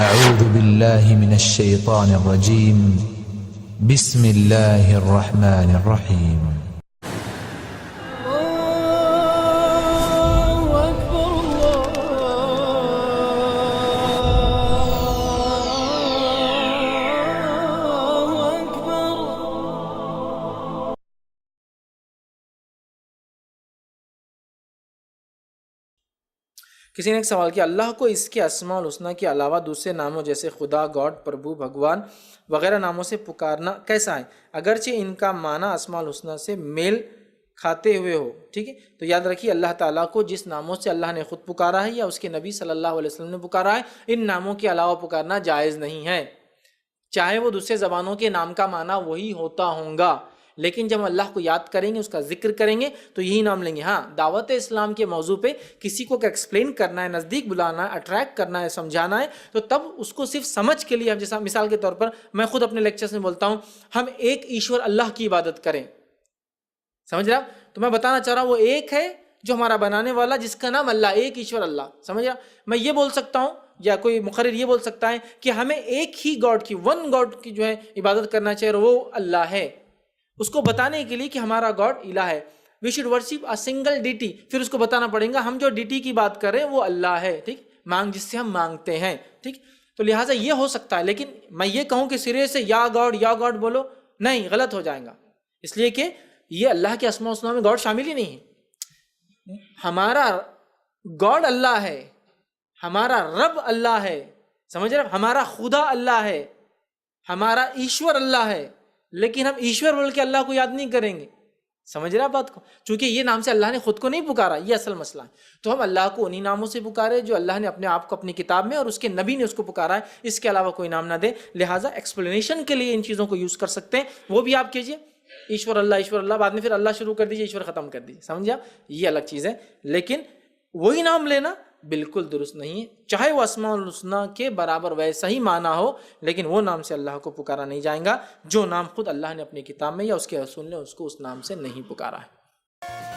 اعوذ باللہ من الشیطان الرجیم بسم اللہ الرحمن الرحیم کسی نے ایک سوال کیا، اللہ کو اس کے اسماء الحسنی کے علاوہ دوسرے ناموں جیسے خدا، گاڈ، پربھو، بھگوان وغیرہ ناموں سے پکارنا کیسا ہے، اگرچہ ان کا معنی اسماء الحسنی سے میل کھاتے ہوئے ہو؟ ٹھیک ہے، تو یاد رکھیے اللہ تعالیٰ کو جس ناموں سے اللہ نے خود پکارا ہے یا اس کے نبی صلی اللہ علیہ وسلم نے پکارا ہے، ان ناموں کے علاوہ پکارنا جائز نہیں ہے، چاہے وہ دوسرے زبانوں کے نام کا معنی وہی ہوتا ہوگا، لیکن جب اللہ کو یاد کریں گے، اس کا ذکر کریں گے تو یہی نام لیں گے۔ ہاں، دعوت اسلام کے موضوع پہ کسی کو ایکسپلین کرنا ہے، نزدیک بلانا ہے، اٹریکٹ کرنا ہے، سمجھانا ہے، تو تب اس کو صرف سمجھ کے لیے، جیسا مثال کے طور پر میں خود اپنے لیکچرز میں بولتا ہوں ہم ایک ایشور اللہ کی عبادت کریں، سمجھ رہا؟ تو میں بتانا چاہ رہا ہوں وہ ایک ہے جو ہمارا بنانے والا، جس کا نام اللہ، ایک ایشور اللہ، سمجھ رہا؟ میں یہ بول سکتا ہوں یا کوئی مقرر یہ بول سکتا ہے کہ ہمیں ایک ہی گاڈ کی، ون گاڈ کی جو ہے عبادت کرنا چاہیے اور وہ اللہ ہے، اس کو بتانے کے لیے کہ ہمارا گاڈ الہ ہے، we should worship a single deity, پھر اس کو بتانا پڑے گا ہم جو ڈیٹی کی بات کر رہے ہیں وہ اللہ ہے، ٹھیک، جس سے ہم مانگتے ہیں، ٹھیک، تو لہٰذا یہ ہو سکتا ہے، لیکن میں یہ کہوں کہ سرے سے یا گاڈ بولو، نہیں، غلط ہو جائے گا، اس لیے کہ یہ اللہ کے اسماء الحسنی میں گاڈ شامل ہی نہیں ہے، ہمارا گاڈ اللہ ہے، ہمارا رب اللہ ہے، سمجھ رہے، ہمارا خدا اللہ ہے، ہمارا ایشور اللہ ہے، لیکن ہم ایشور بول کے اللہ کو یاد نہیں کریں گے، سمجھ رہے آپ بات کو، چونکہ یہ نام سے اللہ نے خود کو نہیں پکارا، یہ اصل مسئلہ ہے، تو ہم اللہ کو انہی ناموں سے پکارے جو اللہ نے اپنے آپ کو اپنی کتاب میں اور اس کے نبی نے اس کو پکارا ہے، اس کے علاوہ کوئی نام نہ دے، لہٰذا ایکسپلینیشن کے لیے ان چیزوں کو یوز کر سکتے ہیں، وہ بھی آپ کیجئے، ایشور اللہ، بعد میں پھر اللہ شروع کر دیجئے، ایشور ختم کر دیجئے، سمجھا؟ یہ الگ چیز ہے، لیکن وہی نام لینا بالکل درست نہیں ہے، چاہے وہ اسماء الحسنی کے برابر ویسا ہی معنی ہو، لیکن وہ نام سے اللہ کو پکارا نہیں جائے گا جو نام خود اللہ نے اپنی کتاب میں یا اس کے رسول نے اس کو اس نام سے نہیں پکارا ہے۔